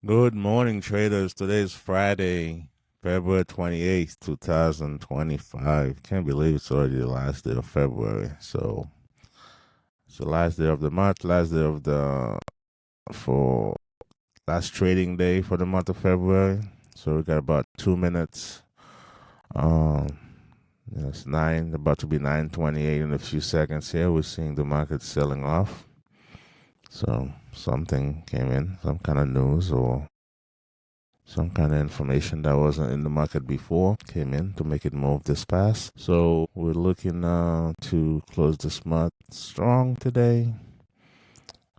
Good morning, traders. Today is Friday, February 28th, 2025. Can't believe it's already the last day of February. So it's the last day of the month, last day of for last trading day for the month of February. So we got about 2 minutes. Um, it's about to be 9:28 in a few seconds here. We're seeing the market selling off. So something came in, some kind of news or some kind of information that wasn't in the market before came in to make it move this fast. So we're looking to close this month strong today.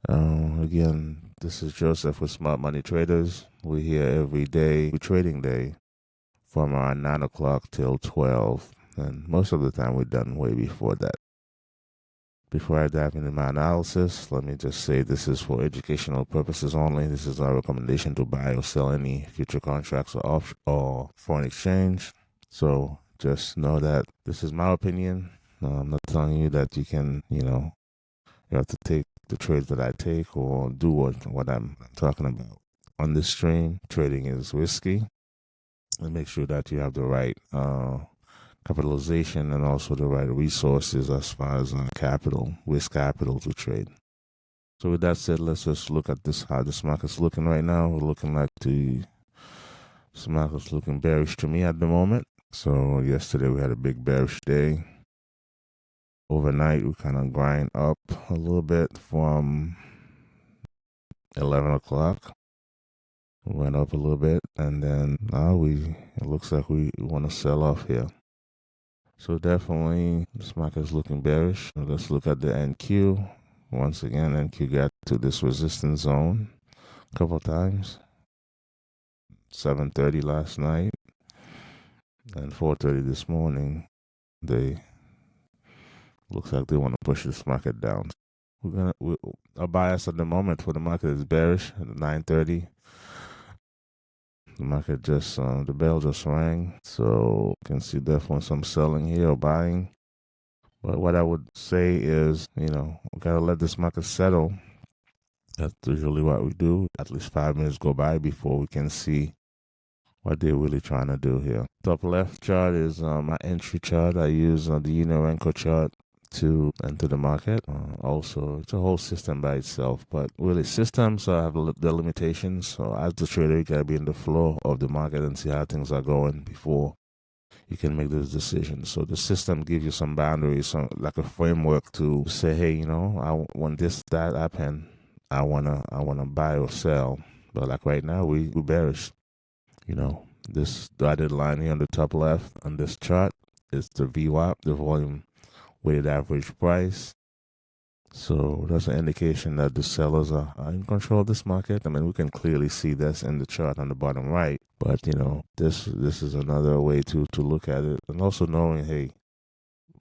Again, this is Joseph with Smart Money Traders. We're here every day, trading day, from around 9 o'clock till 12. And most of the time we're done way before that. Before I dive into my analysis, let me just say this is for educational purposes only. This is our recommendation to buy or sell any future contracts or foreign exchange. So just know that this is my opinion. I'm not telling you that you can, you have to take the trades that I take or do what I'm talking about. On this stream, trading is risky. And make sure that you have the right capitalization and also the right resources as far as risk capital to trade. So with that said, let's just look at how this market's looking right now. We're looking like this market's looking bearish to me at the moment. So yesterday we had a big bearish day. Overnight we kind of grind up a little bit from 11 o'clock. We went up a little bit and then now it looks like we want to sell off here. So definitely this market is looking bearish. Let's look at the NQ. Once again, NQ got to this resistance zone a couple times. 7:30 last night and 4:30 this morning. Looks like they want to push this market down. Our bias at the moment for the market is bearish at 9:30. The market the bell just rang, so you can see definitely some selling here or buying. But what I would say is, we gotta let this market settle. That's usually what we do. At least 5 minutes go by before we can see what they're really trying to do here. Top left chart is my entry chart. I use the Unorenco chart to enter the market. Also, it's a whole system by itself, but really systems have their limitations. So as the trader, you gotta be in the flow of the market and see how things are going before you can make those decisions. So the system gives you some boundaries, like a framework to say, hey, when that happen, I wanna buy or sell. But like right now, we bearish. This dotted line here on the top left on this chart is the VWAP, the volume weighted average price. So that's an indication that the sellers are in control of this market. I mean, we can clearly see this in the chart on the bottom right. But this is another way to look at it, and also knowing, hey,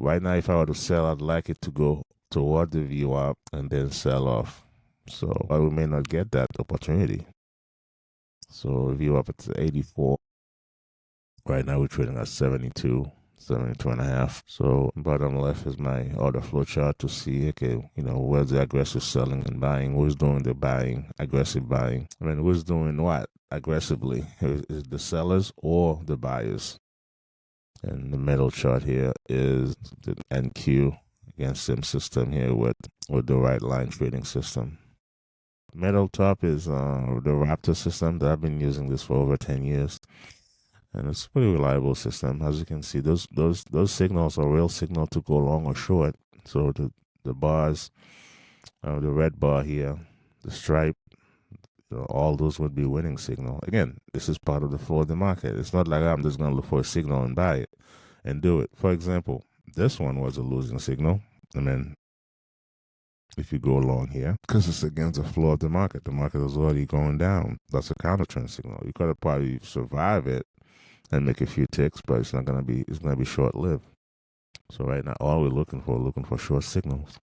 right now if I were to sell, I'd like it to go toward the VWAP and then sell off. So we may not get that opportunity. So VWAP at 84. Right now we're trading at 72 and a half. So bottom left is my order flow chart to see, okay, where's the aggressive selling and buying? Who's doing the buying, aggressive buying? I mean, who's doing what aggressively? Is the sellers or the buyers? And the middle chart here is the NQ against SIM system here with the right line trading system. Middle top is the Raptor system that I've been using this for over 10 years. And it's a pretty reliable system. As you can see, those signals are real signal to go long or short. So the bars, the red bar here, the stripe, all those would be winning signal. Again, this is part of the flow of the market. It's not like I'm just going to look for a signal and buy it and do it. For example, this one was a losing signal. I mean, if you go along here, because it's against the flow of the market is already going down. That's a counter trend signal. You could probably survive it and make a few ticks, but it's gonna be short lived. So right now, all we're looking for short signals.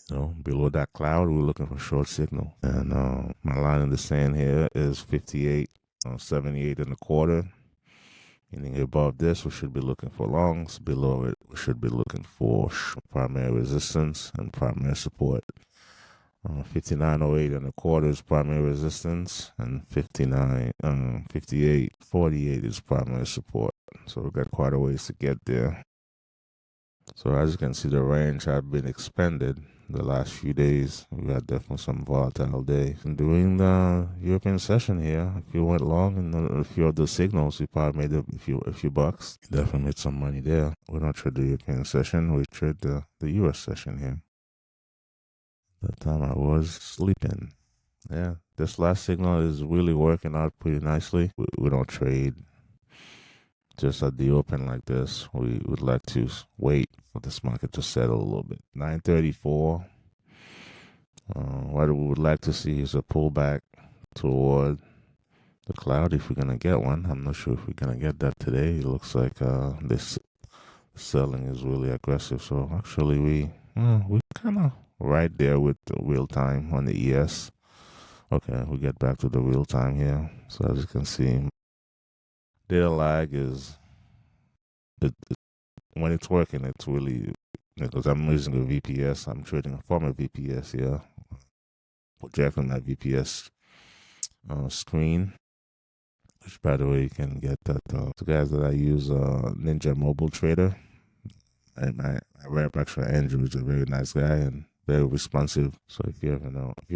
Below that cloud, we're looking for short signal. And my line in the sand here is 58, 78 and a quarter. Meaning above this, we should be looking for longs. Below it, we should be looking for primary resistance and primary support. 59.08 and a quarter is primary resistance, and 58.48 is primary support. So we've got quite a ways to get there. So as you can see, the range had been expanded the last few days. We had definitely some volatile days. And during the European session here, if you went long in a few of the signals, you probably made a few bucks. You definitely made some money there. We don't trade the European session, we trade the US session here. That time I was sleeping. Yeah, this last signal is really working out pretty nicely. We don't trade just at the open like this. We would like to wait for this market to settle a little bit. 934. What we would like to see is a pullback toward the cloud if we're going to get one. I'm not sure if we're going to get that today. It looks like this selling is really aggressive. So actually we kind of right there with the real time on the ES. Okay, we get back to the real time here. So as you can see, data lag is, when it's working, it's really, because I'm using a VPS, I'm trading a former VPS here, projecting my VPS screen, which by the way, you can get that. The guys that I use, Ninja Mobile Trader, and my rep actually Andrew is a very nice guy and very responsive. So if you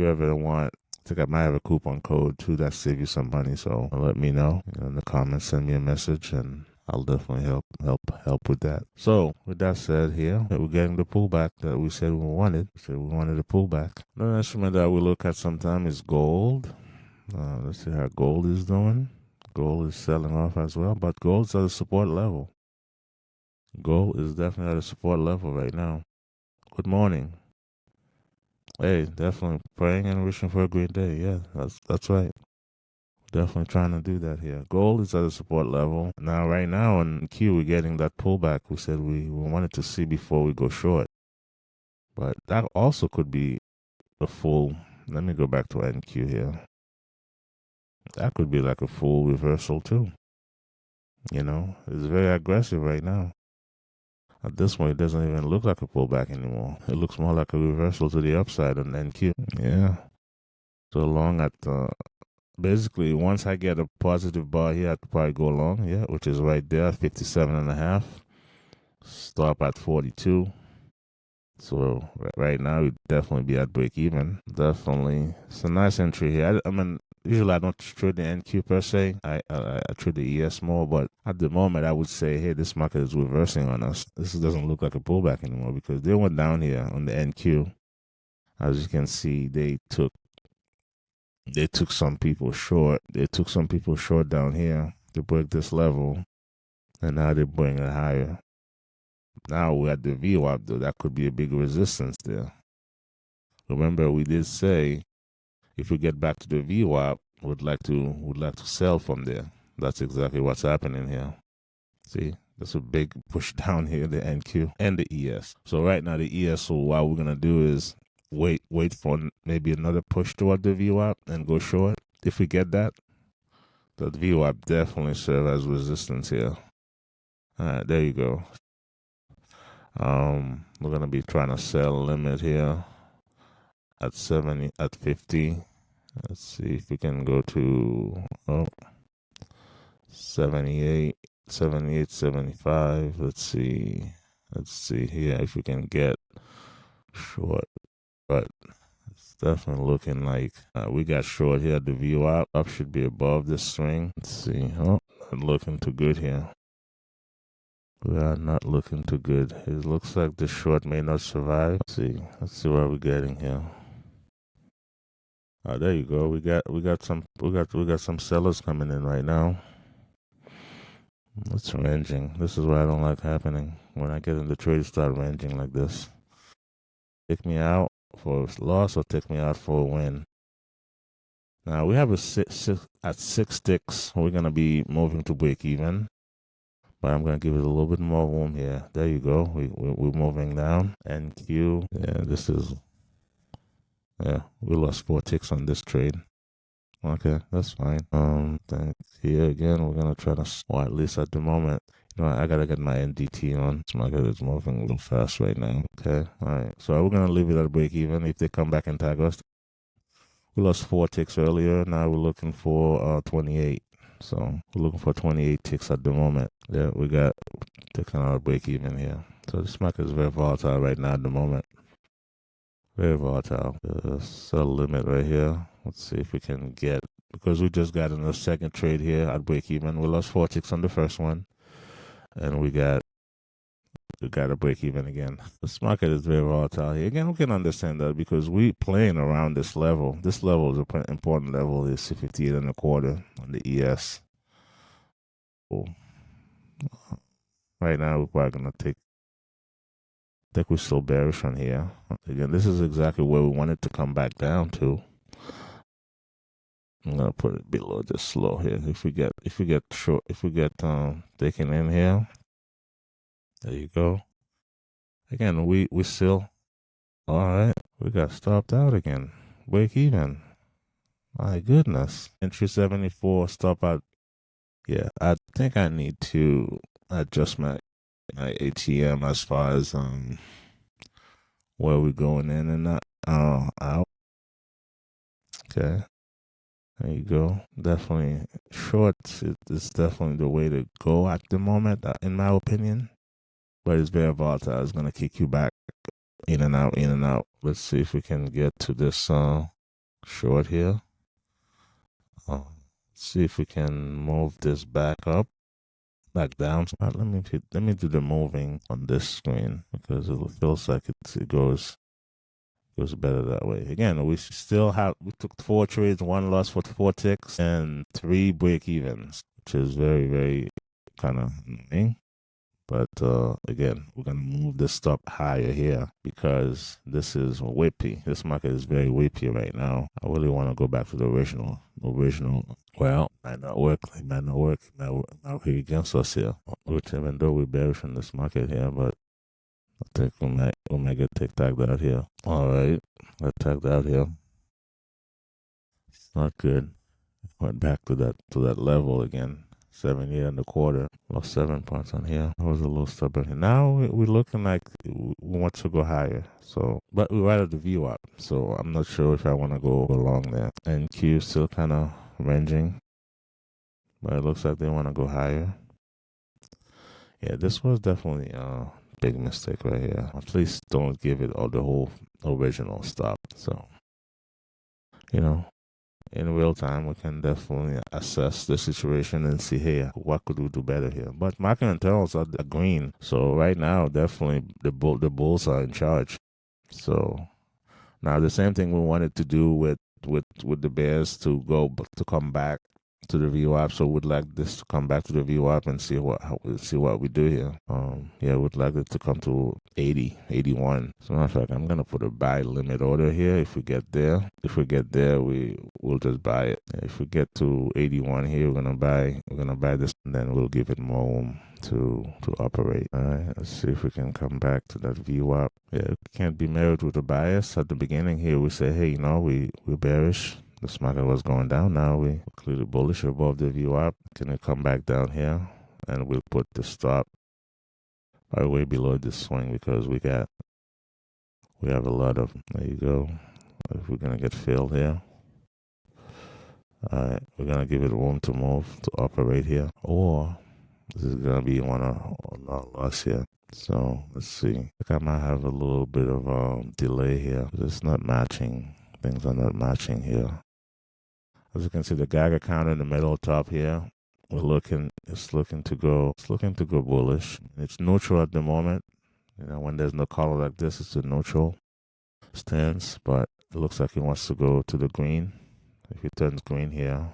ever want, I think I might have a coupon code too that save you some money. So let me know in the comments, send me a message, and I'll definitely help with that. So with that said, here we're getting the pullback that we said we wanted. So we wanted a pullback. Another instrument that we look at sometime is gold. Let's see how gold is doing. Gold is selling off as well, but gold's at a support level. Gold is definitely at a support level right now. Good morning. Hey, definitely praying and wishing for a great day. Yeah, that's right. Definitely trying to do that here. Gold is at a support level. Now, right now on Q, we're getting that pullback we said we wanted to see before we go short. But that also could be a full, let me go back to NQ here. That could be like a full reversal too. You know, it's very aggressive right now. At this point, it doesn't even look like a pullback anymore. It looks more like a reversal to the upside on NQ. Yeah. So long at basically, once I get a positive bar here, I could probably go long, yeah, which is right there, 57.5. Stop at 42. So right now, we'd definitely be at break even. Definitely. It's a nice entry here. I mean, usually I don't trade the NQ per se. I trade the ES more, but at the moment, I would say, hey, this market is reversing on us. This doesn't look like a pullback anymore because they went down here on the NQ. As you can see, they took some people short. They took some people short down here to break this level, and now they're bringing it higher. Now we're at the VWAP, though. That could be a big resistance there. Remember, we did say if we get back to the VWAP, would like to sell from there. That's exactly what's happening here. See, there's a big push down here, the NQ and the ES. So right now the ES, so what we're gonna do is wait for maybe another push toward the VWAP and go short. If we get that, the VWAP definitely serve as resistance here. All right, there you go. We're gonna be trying to sell limit here at 50. Let's see if we can go to 78, 75. Let's see here if we can get short, but it's definitely looking like we got short here. The VWAP up should be above this swing. Let's see. Not looking too good here. We are not looking too good. It looks like the short may not survive. Let's see what we're getting here. There you go. We got some sellers coming in right now. It's ranging. This is what I don't like happening. When I get in the trade, start ranging like this. Take me out for a loss or take me out for a win. Now we have at 6 ticks. We're gonna be moving to break even, but I'm gonna give it a little bit more room here. There you go. We're moving down. NQ. Yeah, we lost 4 ticks on this trade. Okay, that's fine. Here again, we're gonna try to, or at least at the moment, I gotta get my NDT on. This market is moving a little fast right now. Okay, all right. So we're gonna leave it at break even. If they come back and tag us, we lost 4 ticks earlier. Now we're looking for 28. So we're looking for 28 ticks at the moment. Yeah, we got taking our break even here. So this market is very volatile right now at the moment. Very volatile. Sell limit right here. Let's see if we can get, because we just got in the second trade here at break even. We lost 4 ticks on the first one, and we got a break even again. This market is very volatile here. Again, we can understand that because we playing around this level. This level is an important level. Is 58 and a quarter on the ES. So right now, we're probably gonna take. I think we're still bearish on here. Again, this is exactly where we want it to come back down to. I'm gonna put it below this low here. If we get taken in here, there you go. Again, we still all right. We got stopped out again. Break even. My goodness. Entry 74, stop out. Yeah, I think I need to adjust my ATM as far as where we're going in and out. Okay. There you go. Definitely shorts is definitely the way to go at the moment, in my opinion. But it's very volatile. It's gonna kick you back in and out, in and out. Let's see if we can get to this short here. See if we can move this back up, back down. Let me do the moving on this screen because it feels like it goes better that way. Again, we took 4 trades, 1 loss for 4 ticks, and 3 break evens, which is very, very kind of annoying. But again, we're gonna move this stop higher here because this is whippy. This market is very whippy right now. I really want to go back to the original. Well, might not work. It might not work. It might work against us here. Which, even though we're bearish in this market here, but I think we might get tagged out here. All right, get tagged out here. It's not good. Went back to that level again. 78 and a quarter. Lost 7 points on here. I was a little stubborn here. Now we're looking like we want to go higher. So, but we're right at the VWAP. So I'm not sure if I want to go along there. And Q still kind of ranging. But it looks like they want to go higher. Yeah, this was definitely a big mistake right here. At least don't give it all the whole original stop. So, in real time, we can definitely assess the situation and see, hey, what could we do better here? But market internals are green. So right now, definitely the bulls are in charge. So now the same thing we wanted to do with the bears to come back to the VWAP. So we'd like this to come back to the VWAP and see what we do here. Yeah, we'd like it to come to 80, 81. So matter of fact, I'm gonna put a buy limit order here. If we get there, we'll just buy it. If we get to 81 here, we're gonna buy this, and then we'll give it more room to operate. All right, let's see if we can come back to that VWAP. Yeah, we can't be married with a bias. At the beginning here, we say, hey, we're bearish. This market was going down. Now we clearly bullish above the VWAP. Can it come back down here? And we'll put the stop right way below this swing because we have a lot of, there you go. If we're going to get filled here. All right, we're going to give it room to move, to operate here. Or this is going to be one of loss here. So let's see. I think I might have a little bit of delay here. It's not matching. Things are not matching here. As you can see, the Geiger counter in the middle top here. It's looking to go bullish. It's neutral at the moment. When there's no color like this, it's a neutral stance, but it looks like it wants to go to the green. If it turns green here,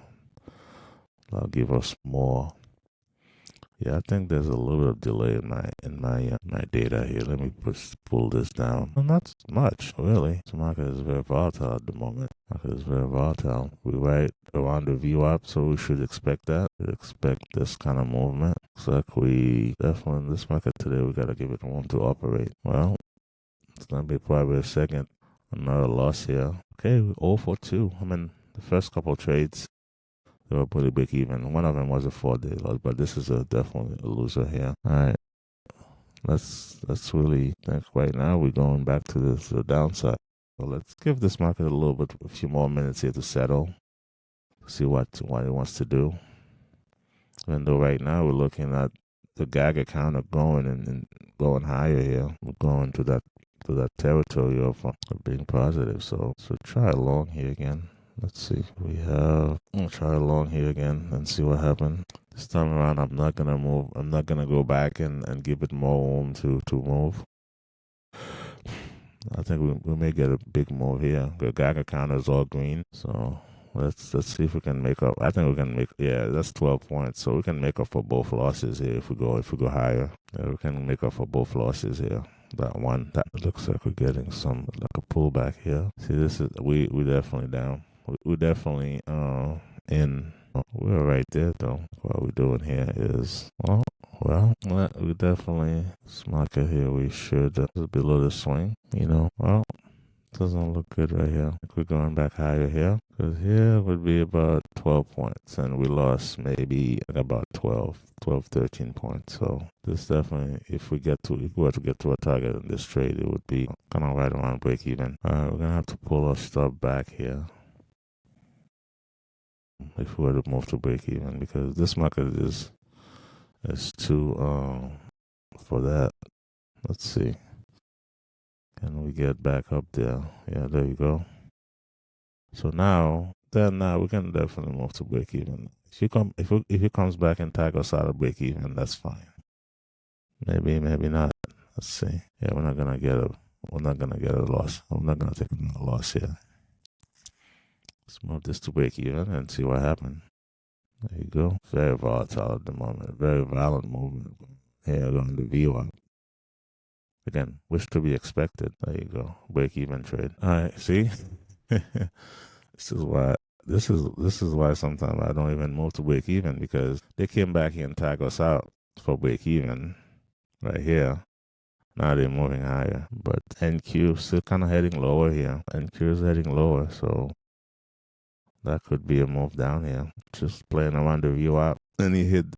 that'll give us more. Yeah, I think there's a little bit of delay in my data here. Let me pull this down. Well, not much, really. The market is very volatile at the moment. We're right around the VWAP, so we should expect that. We expect this kind of movement. Looks like we definitely in this market today, we gotta give it room to operate. Well, it's gonna be probably another loss here. Okay, 0 for 2. I mean, the first couple trades They were pretty break even. One of them was a 4-day loss, but this is definitely a loser here. All right. Let's really think right now. We're going back to the downside. So let's give this market a few more minutes here to settle. See what it wants to do. Even though right now we're looking at the Geiger counter going and going higher here. We're going to that territory of being positive. So try a long here again. Let's see. I'll try a long here again and see what happens. This time around, I'm not gonna move. I'm not gonna go back and give it more room to move. I think we may get a big move here. The Geiger counter is all green, so let's see if we can make up. I think we can make. Yeah, that's 12 points, so we can make up for both losses here if we go higher. Yeah, we can make up for both losses here. That looks like we're getting some like a pullback here. See, this is we definitely down. We definitely in. We're right there though. What we're doing here is we definitely this market here. We should below the swing. Doesn't look good right here. We're going back higher here because here would be about 12 points, and we lost maybe about 13 points. So this definitely, if we were to get to a target in this trade, it would be kind of right around break even. All right, we're gonna have to pull our stop back here if we were to move to break even, because this market is too for that. Let's see. Can we get back up there? Yeah, there you go. So now we can definitely move to break even. If he comes back and tag us out of break even, that's fine. Maybe not. Let's see. Yeah, we're not gonna get a loss. I'm not gonna take a loss here. Let's move this to break even and see what happens. There you go. Very volatile at the moment. Very violent movement here on the VWAP. Again, which to be expected. There you go. Break even trade. All right. See, this is why sometimes I don't even move to break even, because they came back here and tag us out for break even right here. Now they're moving higher, but NQ still kind of heading lower here. NQ is heading lower, so that could be a move down here. Just playing around the VWAP. And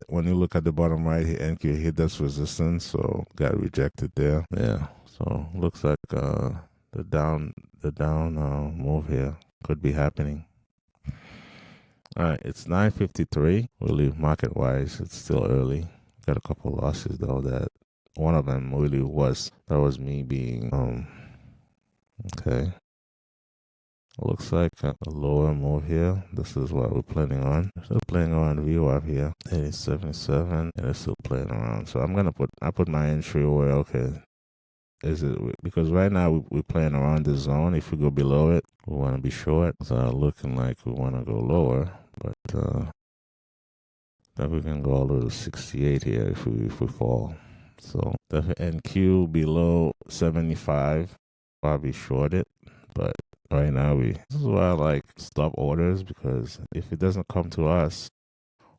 when you look at the bottom right here, NQ hit this resistance, so got rejected there. Yeah, so looks like the down move here could be happening. All right, it's 9:53. Really, market wise, it's still early. Got a couple losses though. That one of them really was me being okay. Looks like a lower move here. This is what we're planning on. Still playing around the VWAP here. 80.77, and it's still playing around. So I put my entry where, okay, is it, because right now we're playing around the zone. If we go below it, we want to be short. So looking like we want to go lower, but then we can go all the way to 68 here if we fall. So the NQ below 75, probably short it, but right now this is why I like stop orders, because if it doesn't come to us,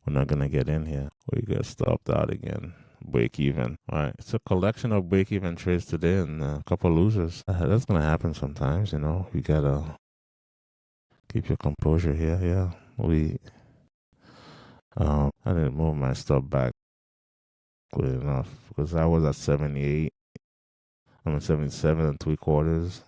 we're not gonna get in here. We get stopped out again. Break even. All right, it's a collection of break even trades today and a couple losers. That's gonna happen sometimes, You gotta keep your composure here. Yeah, I didn't move my stop back good enough because I was at 78. I'm at 77.75.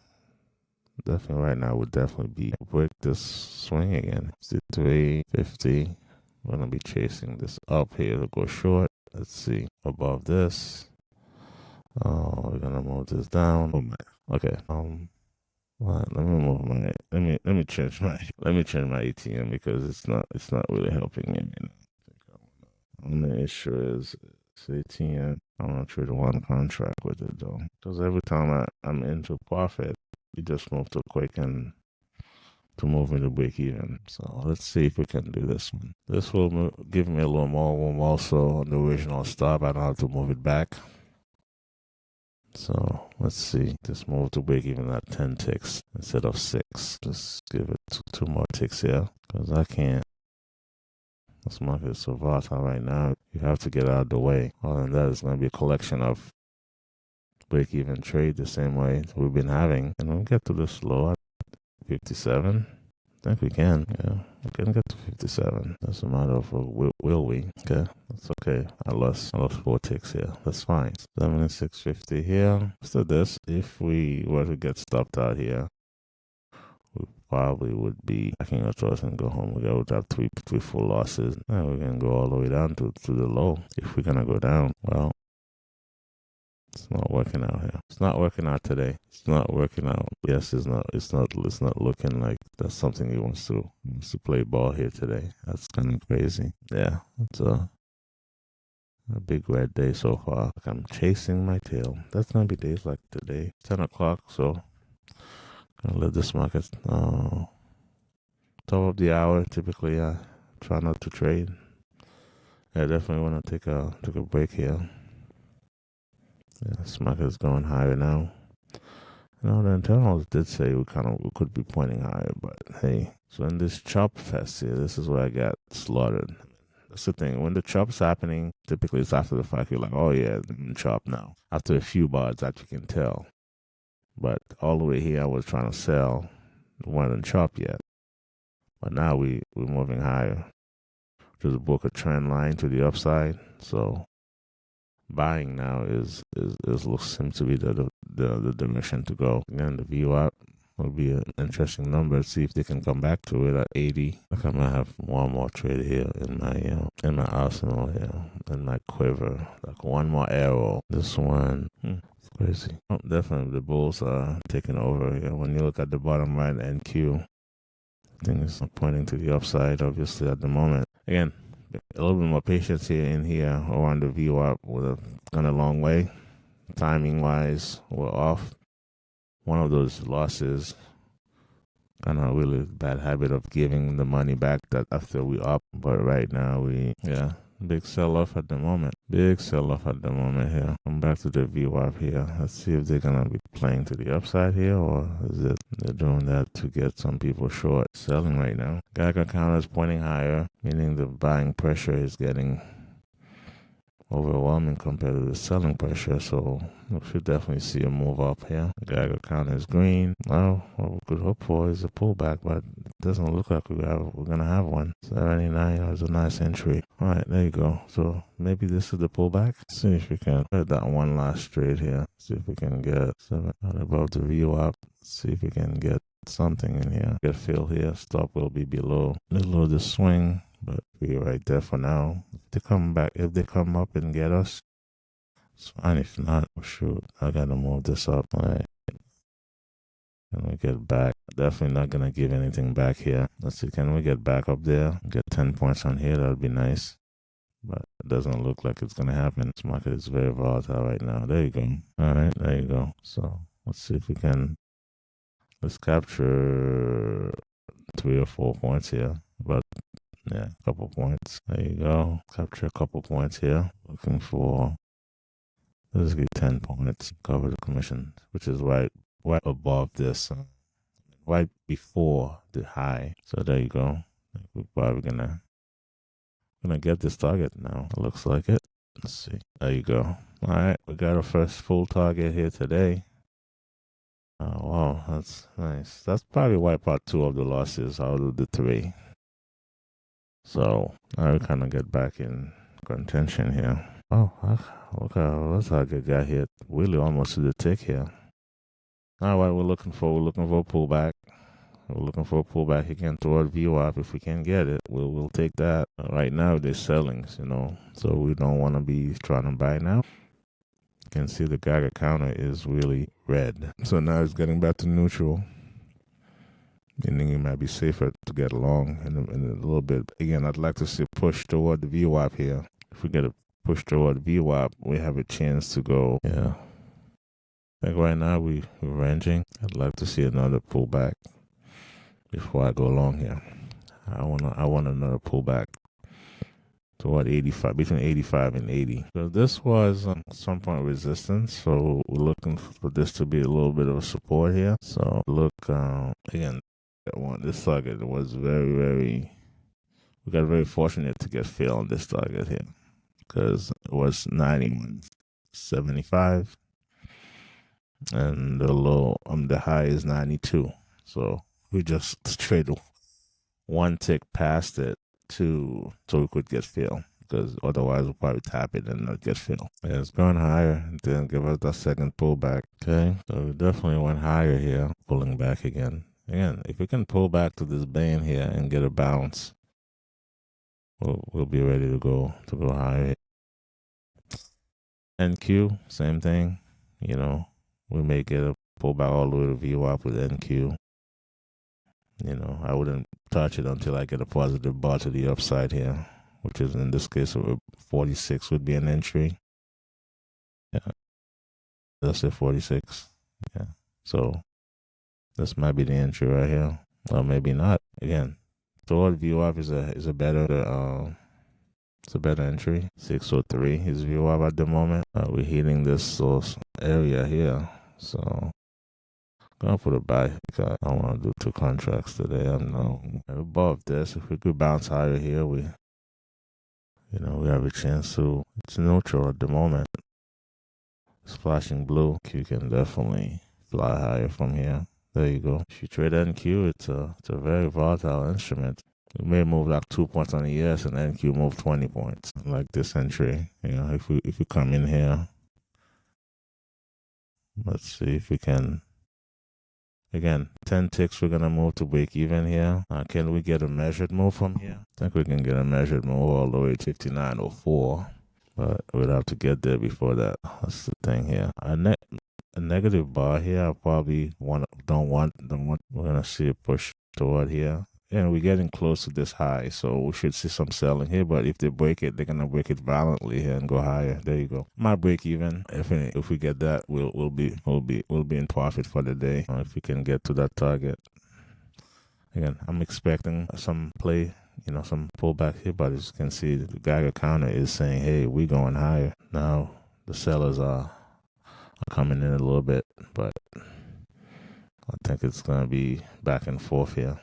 Definitely right now would definitely break this swing again. 63.50. We're gonna be chasing this up here to go short. Let's see above this. We're gonna move this down. Okay. Let me move my. Let me change my ATM because it's not really helping me. The issue is ATM. I'm gonna trade one contract with it though, because every time I'm into profit, you just move too quick and to move me to break even. So let's see if we can do this one. This will give me a little more room also on the original stop. I don't have to move it back. So let's see. Just move to break even at 10 ticks instead of 6. Just give it two more ticks here, because I can't. This market is so volatile right now. You have to get out of the way. Other than that, it's going to be a collection of break-even trade the same way we've been having. And we'll get to this low at 57. think we can. Yeah, we can get to 57. That's a matter of will we? Okay, that's okay. I lost 4 ticks here. That's fine. 76.50 here. After this, if we were to get stopped out here, we probably would be backing our choice and go home. We would have three full losses. And we can go all the way down to the low. If we're gonna go down, well, it's not working out here. It's not working out today. It's not working out. Yes, it's not. It's not looking like that's something he wants to play ball here today. That's kind of crazy. Yeah, it's a big red day so far. Like I'm chasing my tail. That's gonna be days like today, 10 o'clock. So gonna let this market top of the hour. Typically, I try not to trade. I definitely want to take a break here. Yeah, this market is going higher now. The internals did say we could be pointing higher, but hey. So in this chop fest here, this is where I got slaughtered. That's the thing. When the chop's happening, typically it's after the fact. You're like, oh yeah, I'm chop now. After a few bars that you can tell. But all the way here, I was trying to sell. We weren't chop yet. But now we're moving higher. Just broke a trend line to the upside. So buying now seems to be the direction to go. Again, the VWAP will be an interesting number. See if they can come back to it at 80. I think I might have one more trade here in my arsenal here, in my quiver. Like one more arrow. This one, it's crazy. Oh, definitely the bulls are taking over here. When you look at the bottom right NQ, I think it's pointing to the upside, obviously, at the moment. Again, a little bit more patience here around the VWAP. Would have gone a long way. Timing wise, we're off. One of those losses, kind of really bad habit of giving the money back that after we up. But right now big sell off at the moment. Big sell off at the moment here. I'm back to the VWAP here. Let's see if they're gonna be playing to the upside here, or is it they're doing that to get some people short selling right now. Geiger counter is pointing higher, meaning the buying pressure is getting overwhelming compared to the selling pressure, so we should definitely see a move up here. The Geiger counter is green. Well, what we could hope for is a pullback, but it doesn't look like we're gonna have one. 79 is a nice entry. All right, there you go. So maybe this is the pullback. Let's see if we can get that one last trade here. See if we can get 7 above the VWAP. See if we can get something in here. Get fill here. Stop will be below the swing. But we're right there for now. If they come up and get us, it's fine. If not, shoot, I gotta move this up. All right. Can we get back? Definitely not gonna give anything back here. Let's see, can we get back up there? Get 10 points on here, that would be nice. But it doesn't look like it's gonna happen. This market is very volatile right now. There you go. All right, there you go. So let's see if we can. Let's capture 3 or 4 points here. But yeah, a couple points. There you go. Capture a couple points here. Looking for, let's get 10 points. Cover the commission, which is right above this, right before the high. So there you go. We're probably gonna get this target now. It looks like it. Let's see. There you go. All right, we got our first full target here today. Oh wow, that's nice. That's probably wipe out 2 of the losses out of the 3. So I kind of get back in contention here. Oh, look how that target got hit. Really almost to the tick here. All right, we're looking for a pullback. We're looking for a pullback again toward VWAP. If we can get it, we'll take that. Right now they're selling, so we don't want to be trying to buy now. You can see the Geiger counter is really red. So now it's getting back to neutral. Meaning it might be safer to get along in a little bit. Again, I'd like to see a push toward the VWAP here. If we get a push toward VWAP, we have a chance to go. Yeah. I think right now we're ranging. I'd like to see another pullback before I go long here. I want another pullback toward 85, between 85 and 80. So this was some point resistance. So we're looking for this to be a little bit of support here. So look, again, this target was we got very fortunate to get fill on this target here because it was 91.75 and the high is 92. So we just traded one tick past it so we could get fill, because otherwise we'll probably tap it and not get fill. Yeah, it's going higher, and then give us that second pullback. Okay, so we definitely went higher here, pulling back again. Again, if we can pull back to this band here and get a bounce, we'll be ready to go higher. NQ, same thing. You know, we may get a pullback all the way to VWAP with NQ. You know, I wouldn't touch it until I get a positive bar to the upside here, which is in this case 46 would be an entry. Yeah, let's say 46. Yeah, so this might be the entry right here, or maybe not. Again, toward VWAP is a better it's a better entry. 603 is VWAP at the moment. We're hitting this source area here, so I'm gonna put a buy because I don't want to do two contracts today. I'm above this. If we could bounce higher here, we have a chance to. It's neutral at the moment. It's flashing blue. Q can definitely fly higher from here. There you go. If you trade NQ, it's a very volatile instrument. We may move like 2 points on the ES and NQ move 20 points. Like this entry. You know, if we come in here, let's see if we can. Again, 10 ticks, we're going to move to break even here. Can we get a measured move from here? I think we can get a measured move all the way to 59.04. But we'd have to get there before that. That's the thing here. A negative bar here, I probably don't want. We're going to see a push toward here. And we're getting close to this high, so we should see some selling here. But if they break it, they're gonna break it violently here and go higher. There you go. Might break even. If we get that, we'll be in profit for the day. If we can get to that target. Again, I'm expecting some play, some pullback here. But as you can see, the Geiger counter is saying, "Hey, we're going higher." Now the sellers are coming in a little bit, but I think it's gonna be back and forth here.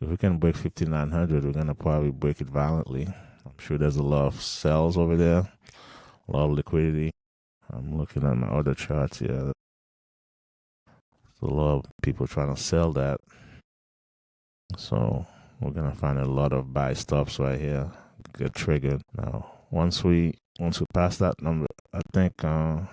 If we can break 5,900, we're going to probably break it violently. I'm sure there's a lot of sells over there, a lot of liquidity. I'm looking at my other charts here. There's a lot of people trying to sell that. So we're going to find a lot of buy stops right here, get triggered. Now, once we pass that number, I think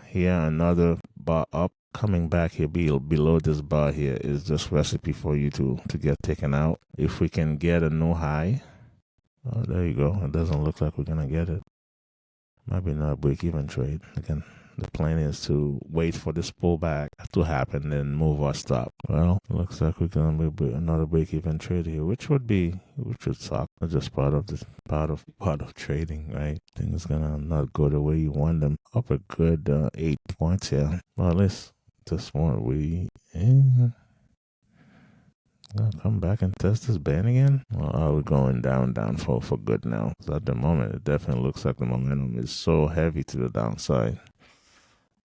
here another bar up. Coming back here below this bar here is just recipe for you to get taken out. If we can get a new high, there you go. It doesn't look like we're gonna get it. Might be not a break-even trade. Again, the plan is to wait for this pullback to happen, then move our stop. Well, it looks like we're gonna be another break-even trade here, which would suck. It's just part of trading, right? Things gonna not go the way you want them. Up a good 8 points here. Well, at least this one we come back and test this band again. Well, we're going down for good now. So at the moment, it definitely looks like the momentum is so heavy to the downside.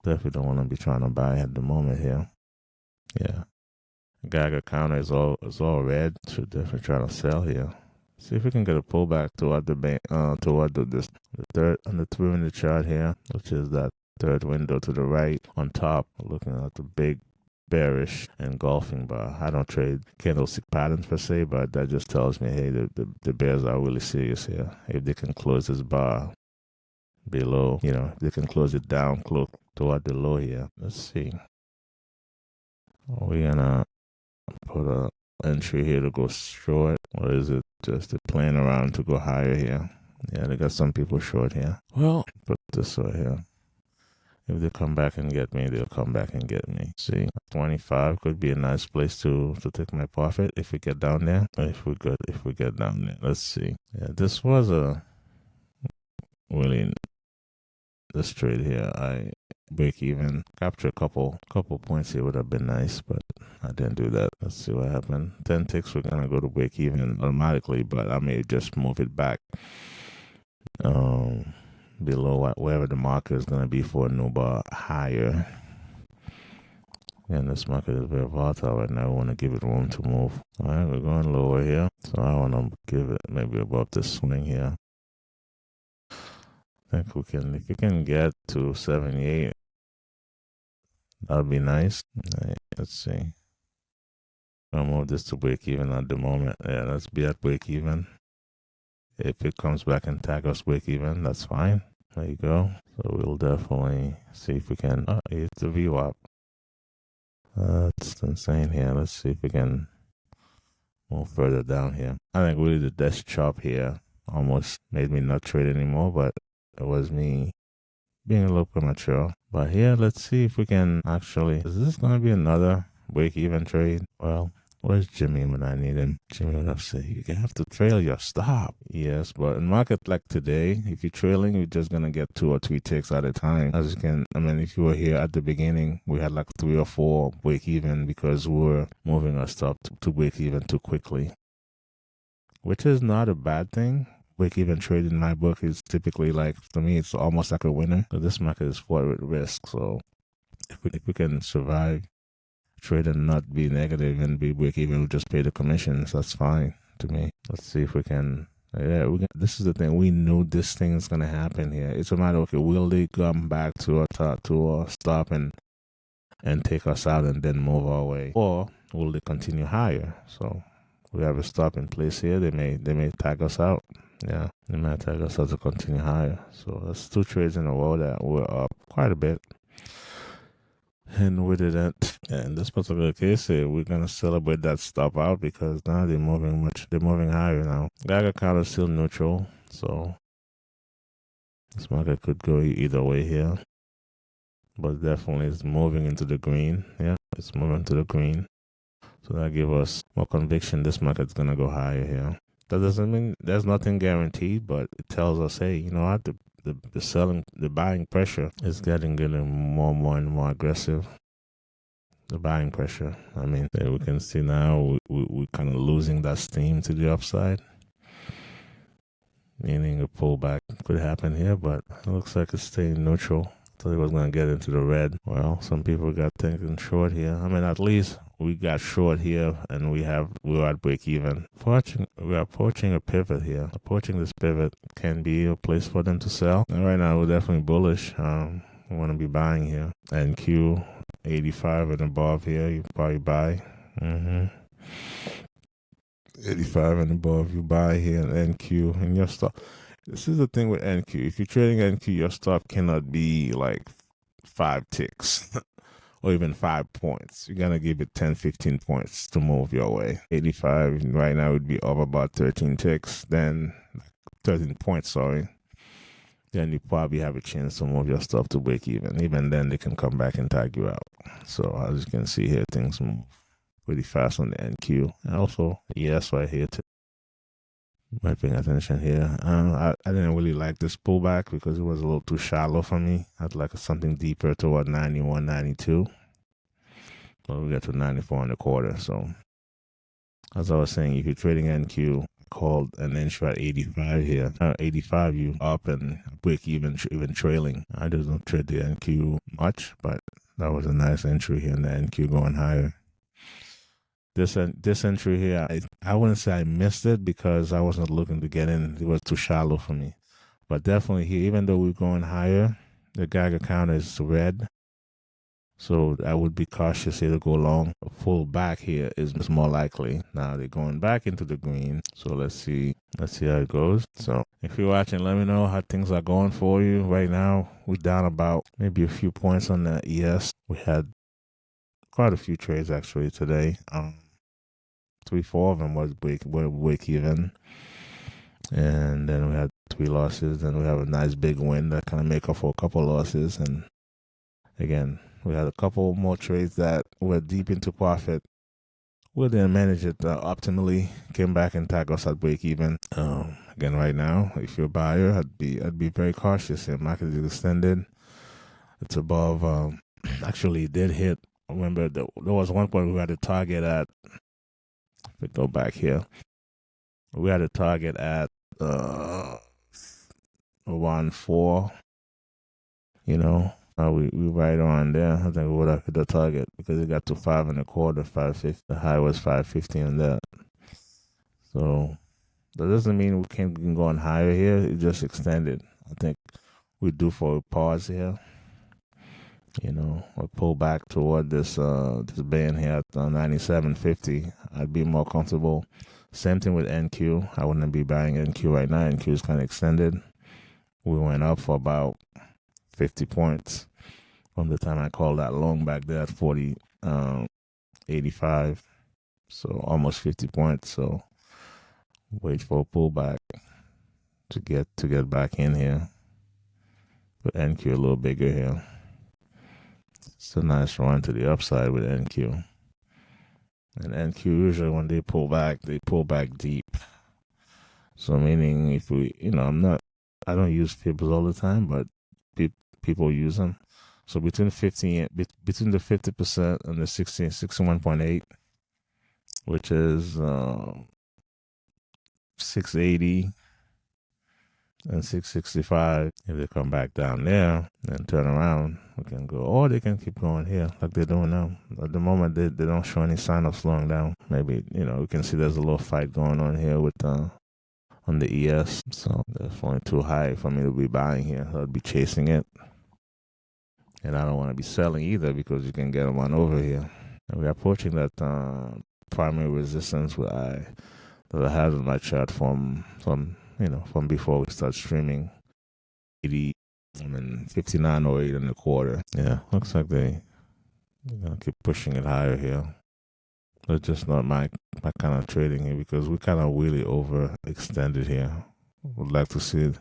Definitely don't want to be trying to buy at the moment here. Yeah, Geiger counter is all red. Should definitely try to sell here. See if we can get a pullback toward the band, toward the third on the 3-minute chart here, which is that third window to the right on top. Looking at the big bearish engulfing bar. I don't trade candlestick patterns per se, but that just tells me, hey, the bears are really serious here. If they can close this bar below, if they can close it down close toward the low here. Let's see. We're gonna put a entry here to go short, or is it just playing around to go higher here? Yeah, they got some people short here. Well, put this right here. If they come back and get me, they'll come back and get me. See, 25 could be a nice place to take my profit if we get down there. If we get down there, let's see. Yeah, this was a really this trade here. I break even, capture a couple points here would have been nice, but I didn't do that. Let's see what happened. 10 ticks, we're gonna go to break even automatically, but I may just move it back. Below wherever the market is going to be for a new bar higher. And this market is very volatile right now. We want to give it room to move. All right, we're going lower here. So I want to give it maybe above this swing here. I think if we can get to 78, that would be nice. All right, let's see. Gonna move this to break even at the moment. Yeah, let's be at break even. If it comes back and tag us break even, that's fine. There you go. So we'll definitely see if we can. Oh, it's the VWAP. That's insane here. Let's see if we can move further down here. I think really the death chop here almost made me not trade anymore, but it was me being a little premature. But here, let's see if we can actually. Is this going to be another break-even trade? Well, where's Jimmy when I need him? Jimmy would have said, you have to trail your stop. Yes, but in market like today, if you're trailing, you're just going to get 2 or 3 ticks at a time. As you can, I mean, if you were here at the beginning, we had like 3 or 4 break-even because we were moving our stop to break-even too quickly, which is not a bad thing. Break-even trade in my book is typically like, to me, it's almost like a winner. So this market is fought with risk. So if we can survive trade and not be negative and be break-even, we just pay the commissions. That's fine to me. Let's see if we can. Yeah, this is the thing. We knew this thing is gonna happen here. It's a matter of, okay, will they come back to our stop and take us out and then move our way, or will they continue higher? So we have a stop in place here. They may tag us out. Yeah, they might tag us out to continue higher. So that's 2 trades in a row that we're up quite a bit. And we didn't. In this particular case, we're gonna celebrate that stop out because now they're moving higher now. Geiger counter is still neutral, so this market could go either way here. But definitely it's moving into the green. Yeah, it's moving to the green. So that gives us more conviction this market's gonna go higher here. That doesn't mean there's nothing guaranteed, but it tells us, hey, you know what, the buying pressure is getting more and more aggressive. The buying pressure. I mean, we can see now we're kind of losing that steam to the upside, meaning a pullback could happen here, but it looks like it's staying neutral. I thought it was going to get into the red. Well, some people got thinking short here. I mean, at least we got short here, and we were at break even. We're approaching a pivot here. Approaching this pivot can be a place for them to sell. And right now, we're definitely bullish. We want to be buying here. NQ 85 and above here, you probably buy. 85 and above, you buy here in NQ, and your stop. This is the thing with NQ. If you're trading NQ, your stop cannot be like 5 ticks or even 5 points. You're going to give it 10, 15 points to move your way. 85 right now would be over about 13 ticks, then 13 points, sorry. Then you probably have a chance to move your stuff to break even. Even then, they can come back and tag you out. So as you can see here, things move pretty fast on the NQ. And also, ES right here too. Might paying attention here. I didn't really like this pullback because it was a little too shallow for me. I'd like something deeper toward 91, 92. Well, we got to 94 and a quarter. So as I was saying, if you're trading NQ, called an entry at 85 here. 85, you up and break even trailing. I just don't trade the NQ much, but that was a nice entry here in the NQ going higher. This entry here, I wouldn't say I missed it because I wasn't looking to get in. It was too shallow for me. But definitely here, even though we're going higher, the Geiger counter is red. So I would be cautious here to go long. A pull back here is more likely. Now they're going back into the green. So let's see how it goes. So if you're watching, let me know how things are going for you. Right now, we're down about maybe a few points on the ES. We had quite a few trades actually today. 3-4 of them were break even. And then we had 3 losses. Then we have a nice big win that kind of make up for a couple losses. And again, we had a couple more trades that were deep into profit. We didn't manage it optimally. Came back and tagged us at break even. Again, right now, if you're a buyer, I'd be very cautious here. Market is extended. It's above. Actually, it did hit. Remember, there was one point we had a target at. If we go back here, we had a target at 1.4. You know. We right on there. I think we would have hit the target because it got to 5 and a quarter, 5.50. The high was 5.50 on that. So that doesn't mean we can't go on higher here. It just extended. I think we do for a pause here. You know, or pull back toward this this band here at 97.50, I'd be more comfortable. Same thing with NQ. I wouldn't be buying NQ right now. NQ is kind of extended. We went up for about 50 points from the time I called that long back there at 40.85. So almost 50 points. So wait for a pullback to get back in here. But NQ a little bigger here. It's a nice run to the upside with NQ. And NQ usually when they pull back deep. So meaning if we, you know, I don't use fibs all the time, but people use them. So between the 50% and the 61.8, which is 680 and 665. If they come back down there and turn around, we can go, or they can keep going here like they're doing now. At the moment, they don't show any sign of slowing down. Maybe, you know, we can see there's a little fight going on here with on the ES. So definitely too high for me to be buying here. I'd be chasing it. And I don't want to be selling either because you can get them on over here. And we're approaching that primary resistance that I had on my chart from before we start streaming. 59.08 and a quarter. Yeah, looks like they're gonna keep pushing it higher here. But just not my kind of trading here because we kind of really overextended here. Would like to see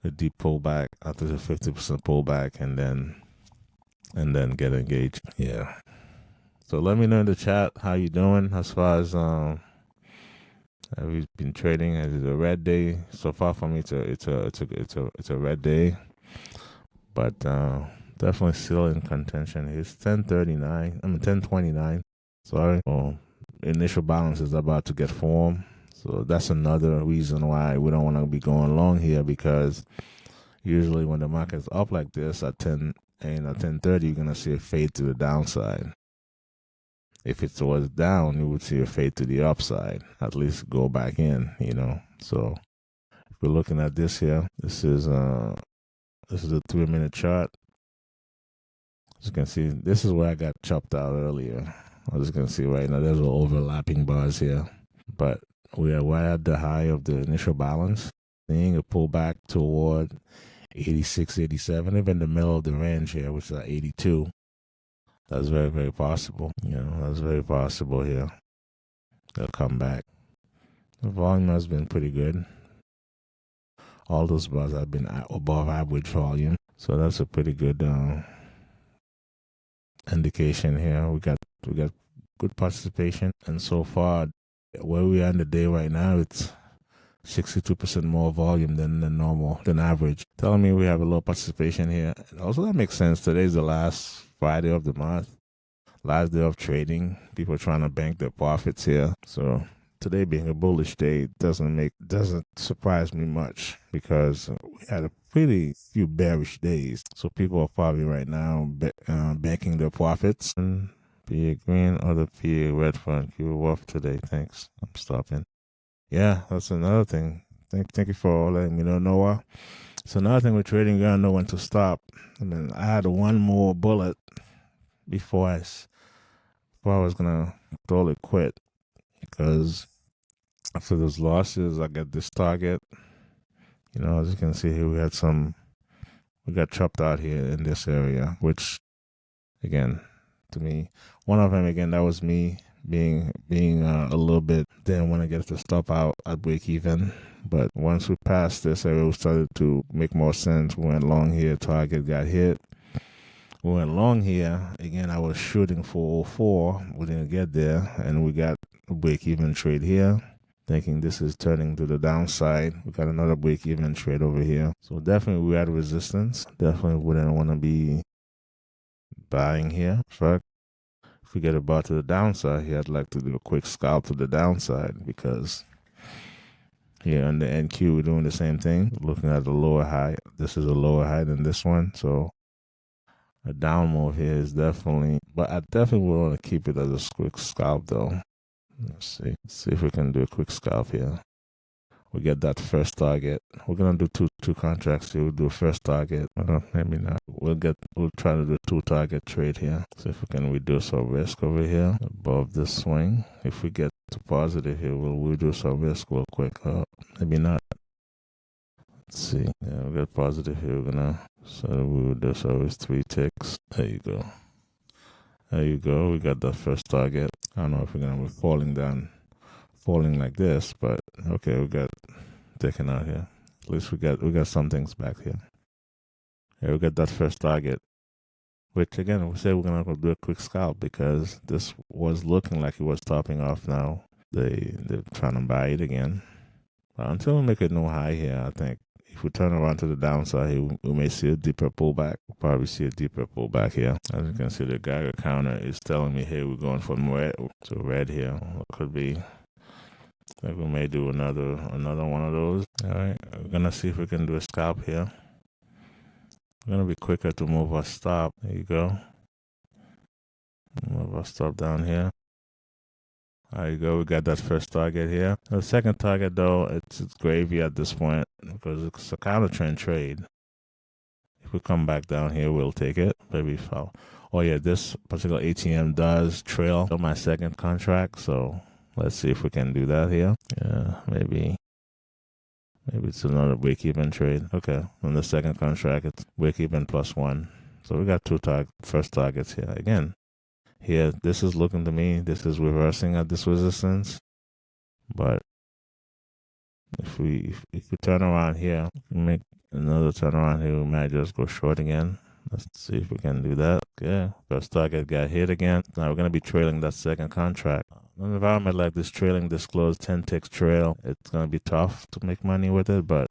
a deep pullback after the 50% pullback and then get engaged. Yeah. So let me know in the chat how you doing as far as have you been trading? Is it a red day? So far for me, it's a red day, but definitely still in contention. It's 10:29. Sorry. Well, initial balance is about to get formed, so that's another reason why we don't want to be going long here because usually when the market's up like this at 10:30, you're gonna see a fade to the downside. If it was down, you would see a fade to the upside, at least go back in, you know. So if we're looking at this here, this is a 3-minute chart. As you can see, this is where I got chopped out earlier. As you can see right now, there's overlapping bars here. But we are right at the high of the initial balance. Seeing a pullback toward 86, 87, even the middle of the range here, which is at 82. That's very, very possible. You know, that's very possible here. They'll come back. The volume has been pretty good. All those bars have been above average volume. So that's a pretty good indication here. We got good participation. And so far, where we are in the day right now, it's 62% more volume than average. Telling me we have a low participation here. And also that makes sense. Today's the last Friday of the month. Last day of trading. People trying to bank their profits here. So today being a bullish day doesn't surprise me much because we had a pretty few bearish days. So people are probably right now banking their profits. And PA green or the PA red fund. VWAP today. Thanks. I'm stopping. Yeah, that's another thing. Thank you for letting me know, Noah. So another thing with trading, you gotta know when to stop. I mean, I had one more bullet before I was gonna totally quit because after those losses, I got this target. You know, as you can see here, we got chopped out here in this area, which again, to me, one of them again, that was me being a little bit, didn't want to get to stop out at break even. But once we passed this area, we started to make more sense. We went long here, target got hit. We went long here. Again, I was shooting for 04. We didn't get there. And we got a break-even trade here. Thinking this is turning to the downside. We got another break-even trade over here. So definitely we had resistance. Definitely wouldn't want to be buying here. In fact, if we get a bar to the downside here, I'd like to do a quick scalp to the downside because here on the NQ, we're doing the same thing. Looking at the lower high. This is a lower high than this one. So a down move here is definitely, but I definitely would want to keep it as a quick scalp though. Let's see if we can do a quick scalp here. we get that first target. We're gonna do two contracts here. We'll do first target. Maybe not. We'll try to do 2-target trade here. See if we can reduce our risk over here above this swing. If we get to positive here, we'll reduce our risk real quick. Maybe not. Let's see. Yeah, we got positive here. So we reduce our risk 3 ticks. There you go. There you go. We got the first target. I don't know if we're falling like this, but okay, we got taken out here. At least we got some things back here. Here we got that first target, which again we say we're gonna go do a quick scalp because this was looking like it was topping off. Now they're trying to buy it again. But until we make a new high here, I think if we turn around to the downside here, we may see a deeper pullback. We'll probably see a deeper pullback here. As you can see, the Geiger counter is telling me, hey, we're going from red to red here. It could be. I think we may do another one of those. All right, we're gonna see if we can do a scalp here. We're gonna be quicker to move our stop. There you go. Move our stop down here. There you go. We got that first target here. The second target, though, it's gravy at this point because it's a counter trend trade. If we come back down here, we'll take it. Maybe fall. Oh yeah, this particular ATM does trail on my second contract, so let's see if we can do that here. Yeah, maybe it's another break-even trade. Okay, on the second contract, it's break-even +1. So we got first targets here. Again, here, this is looking to me, this is reversing at this resistance. But if we turn around here, make another turnaround here, we might just go short again. Let's see if we can do that. Okay, first target got hit again. Now we're going to be trailing that second contract. In an environment like this, trailing this closed 10 ticks trail, it's going to be tough to make money with it, but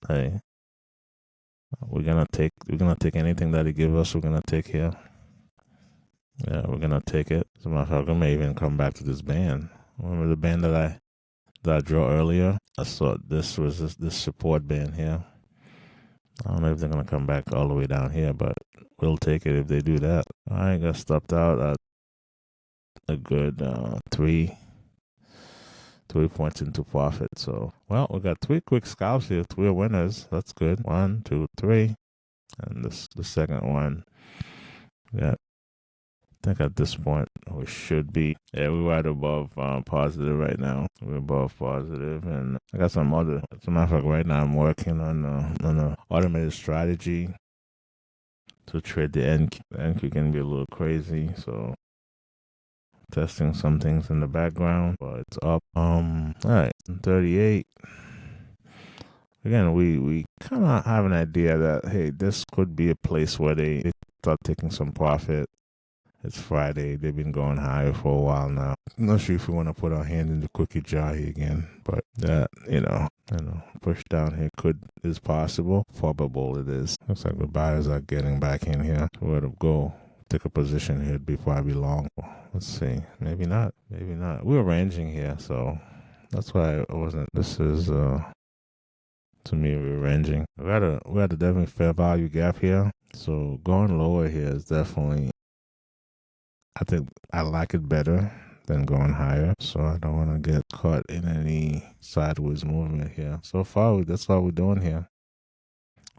hey, we're going to take anything that it gives us, we're going to take here. Yeah, we're going to take it. As a matter of fact, we may even come back to this band. Remember the band that I drew earlier? I saw this was this support band here. I don't know if they're going to come back all the way down here, but we'll take it if they do that. I got stopped out at a good 3 points into profit. So, well, we got 3 quick scalps here, 3 winners. That's good. 1, 2, 3. And the second one, yeah. I think at this point we should be. Yeah, we're right above positive right now. We're above positive, and I got some other. As a matter of fact, right now I'm working on an automated strategy to trade the NQ. The NQ can be a little crazy, so testing some things in the background, but it's up. All right, 38. Again, we kind of have an idea that hey, this could be a place where they start taking some profit. It's Friday. They've been going higher for a while now. I'm not sure if we want to put our hand in the cookie jar here again, but that, push down here is possible. Probable it is. Looks like the buyers are getting back in here. Where to go? Take a position here. It'd be probably long. Let's see. Maybe not. Maybe not. We're ranging here, so that's why I wasn't. This is to me we're ranging. We got a definitely fair value gap here. So going lower here is definitely. I think I like it better than going higher, so I don't want to get caught in any sideways movement here. So far, that's what we're doing here.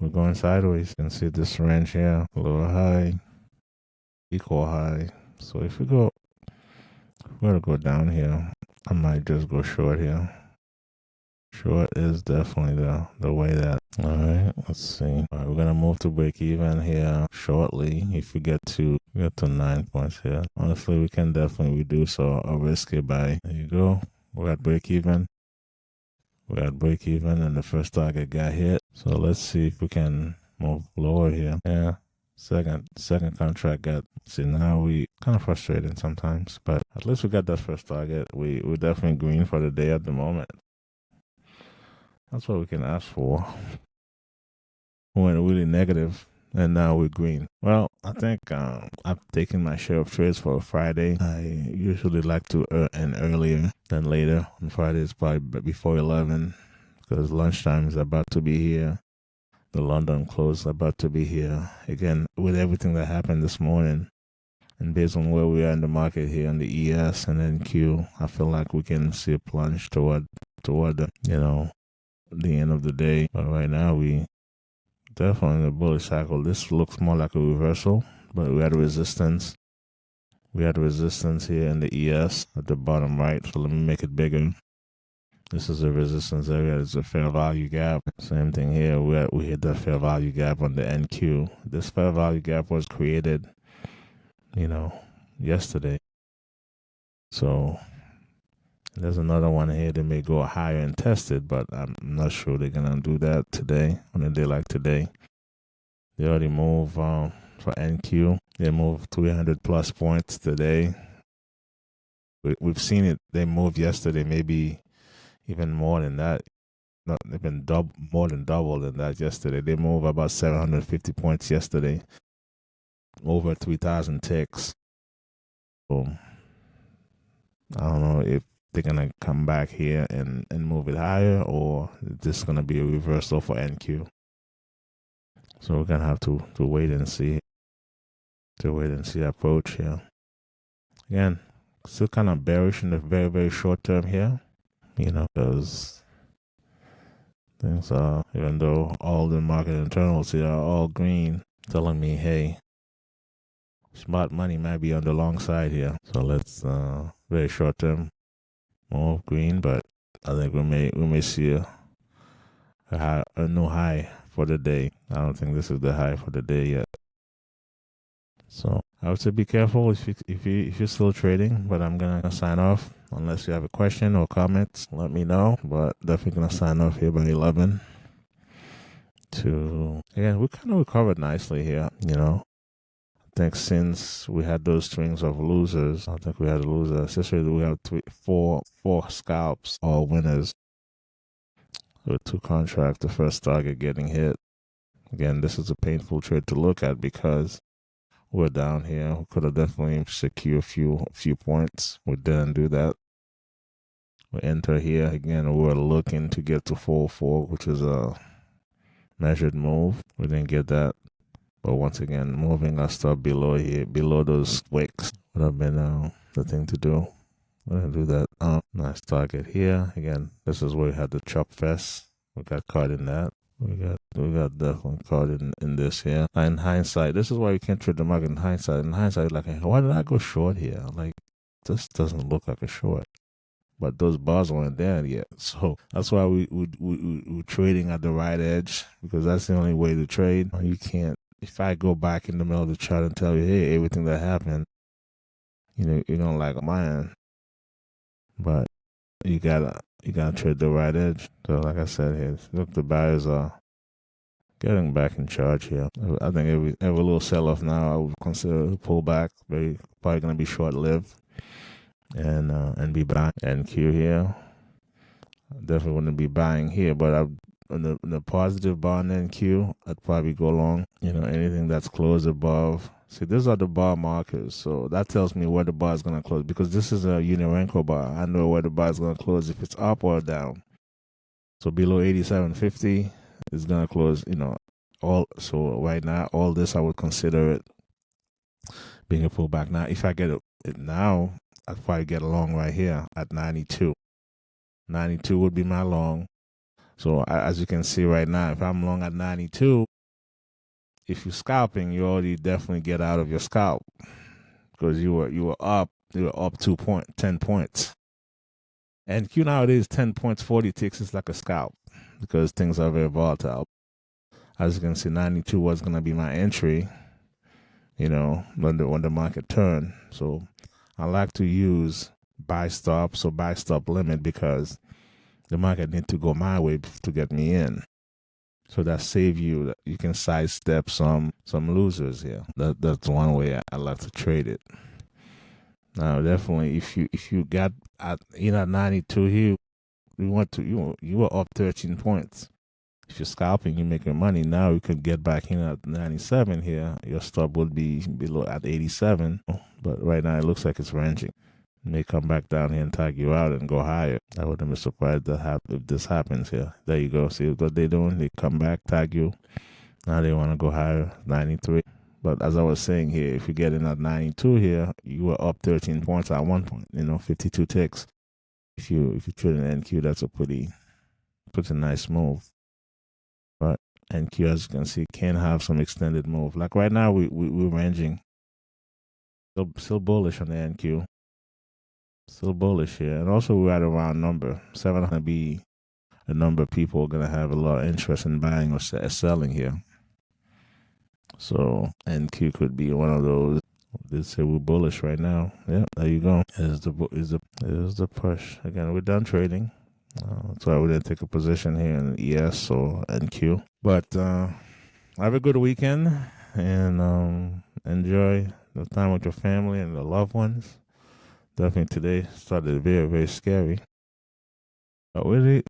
We're going sideways. You can see this range here, lower high, equal high. So if we're going to go down here, I might just go short here. Short is definitely the way that. All right, let's see. All right, we're gonna move to break even here shortly. If we get to 9 points here, honestly, we can definitely reduce our risk here by. There you go. We're at break even. We're at break even, and the first target got hit. So let's see if we can move lower here. Yeah. Second contract got. See, now we kind of frustrated sometimes, but at least we got that first target. We're definitely green for the day at the moment. That's what we can ask for. We went really negative, and now we're green. Well, I think I've taken my share of trades for a Friday. I usually like to end earlier than later. On Friday, it's probably before 11 because lunchtime is about to be here. The London close is about to be here. Again, with everything that happened this morning, and based on where we are in the market here on the ES and NQ, I feel like we can see a plunge toward the, the end of the day. But right now, we definitely in the bullish cycle. This looks more like a reversal, but we had a resistance. We had a resistance here in the ES at the bottom right. So let me make it bigger. This is a resistance area. It's a fair value gap. Same thing here. We hit that fair value gap on the NQ. This fair value gap was created, yesterday. So there's another one here that may go higher and test it, but I'm not sure they're going to do that today, on a day like today. They already moved for NQ. They moved 300 plus points today. We've seen it. They moved yesterday, maybe even more than that. No, they've been more than double than that yesterday. They moved about 750 points yesterday. Over 3,000 ticks. So I don't know if they're going to come back here and move it higher, or this is going to be a reversal for NQ. So we're going to have to wait and see. To wait and see approach here. Again, still kind of bearish in the very, very short term here. Because things are, even though all the market internals here are all green, telling me, hey, smart money might be on the long side here. So let's, very short term, more green, but I think we may see a new high for the day. I don't think this is the high for the day yet. So I would say be careful if you're still trading, but I'm gonna sign off. Unless you have a question or comments, let me know. But definitely gonna sign off here by 11. Again, we kind of recovered nicely here. I think since we had those strings of losers, I think we had a loser. Especially we have four scalps, all winners. With 2 contracts, the first target getting hit. Again, this is a painful trade to look at because we're down here. We could have definitely secured a few points. We didn't do that. We enter here again. We were looking to get to 404, which is a measured move. We didn't get that. But once again, moving our stop below here, below those wicks, would have been the thing to do. We're gonna do that. Nice target here. Again, this is where we had the chop fest. We got caught in that. We got definitely caught in this here. In hindsight, this is why you can't trade the market in hindsight. In hindsight, like, why did I go short here? Like, this doesn't look like a short. But those bars weren't there yet. So that's why we're trading at the right edge, because that's the only way to trade. You can't, if I go back in the middle of the chart and tell you, hey, everything that happened, you're gonna like, man. But you gotta trade the right edge. So like I said here, look, the buyers are getting back in charge here. I think every little sell-off now I would consider a pullback. Probably going to be short-lived and be buying NQ here. Definitely wouldn't be buying here, but in the positive bar on NQ, I'd probably go long. Anything that's closed above. See, these are the bar markers, so that tells me where the bar is going to close, because this is a Unirenko bar. I know where the bar is going to close if it's up or down. So below 87.50 is going to close, so right now, all this, I would consider it being a pullback. Now, if I get it now, I'd probably get a long right here at 92. 92 would be my long. So as you can see right now, if I'm long at 92, if you're scalping, you already definitely get out of your scalp, because you were up 10 points. And Q nowadays, 10 points, 40 ticks is like a scalp, because things are very volatile. As you can see, 92 was going to be my entry, when the market turned. So I like to use buy stop limit, because the market need to go my way to get me in. So that save you. You can sidestep some losers here. That's one way I like to trade it. Now, definitely, if you got at 92 here, you were up 13 points. If you're scalping, you're making money. Now you can get back in at 97 here. Your stop would be below at 87. But right now it looks like it's ranging. It may come back down here and tag you out and go higher. I wouldn't be surprised if this happens here. There you go. See what they're doing? They come back, tag you. Now they want to go higher, 93. But as I was saying here, if you get in at 92 here, you were up 13 points at one point. 52 ticks. If you trade an NQ, that's a pretty Pretty nice move. But NQ, as you can see, can have some extended move. Like right now, we're ranging. Still bullish on the NQ. Still bullish here. And also we're at a round number. 700 be a number of people are going to have a lot of interest in buying or selling here. So NQ could be one of those. They say we're bullish right now. Yeah, there you go. Is the push. Again, we're done trading. That's why we didn't take a position here in ES or NQ. But have a good weekend and enjoy the time with your family and the loved ones. Definitely today started very, very scary. But really,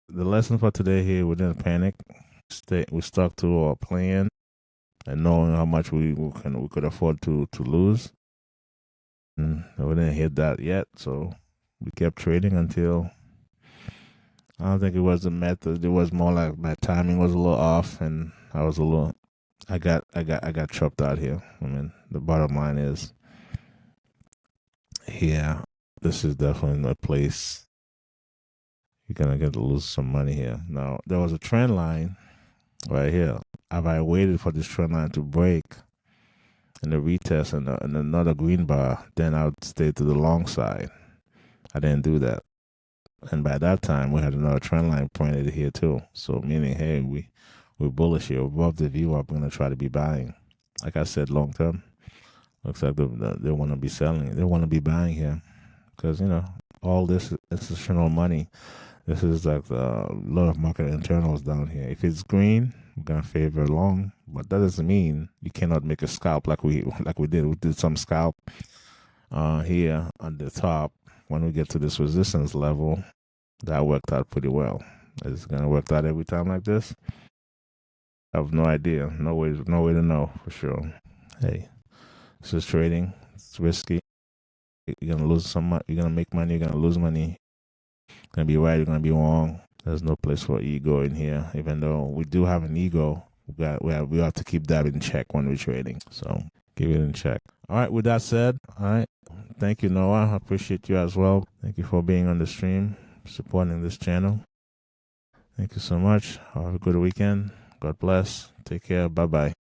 the lesson for today here, we didn't panic. We stuck to our plan and knowing how much we could afford to lose. And we didn't hit that yet, so we kept trading until I don't think it was the method. It was more like my timing was a little off, and I got chopped out here. I mean, the bottom line is, yeah, this is definitely a place you're gonna get to lose some money here. Now there was a trend line right here. If I waited for this trend line to break and the retest and another green bar, then I would stay to the long side. I didn't do that. And by that time, we had another trend line pointed here too. So meaning, hey, we're bullish here. Above the VWAP, we're going to try to be buying. Like I said, long term, looks like they want to be selling. They want to be buying here. Because, all this institutional money, this is like a lot of market internals down here. If it's green, we're going to favor long. But that doesn't mean you cannot make a scalp like we did. We did some scalp here on the top. When we get to this resistance level, that worked out pretty well. Is it going to work out every time like this? I have no idea. No way to know for sure. Hey, this is trading. It's risky. You're going to lose some money. You're going to make money. You're going to lose money. You're going to be right. You're going to be wrong. There's no place for ego in here. Even though we do have an ego, we have to keep that in check when we're trading. So keep it in check. All right. With that said, all right. Thank you, Noah. I appreciate you as well. Thank you for being on the stream, supporting this channel. Thank you so much. Have a good weekend. God bless. Take care. Bye-bye.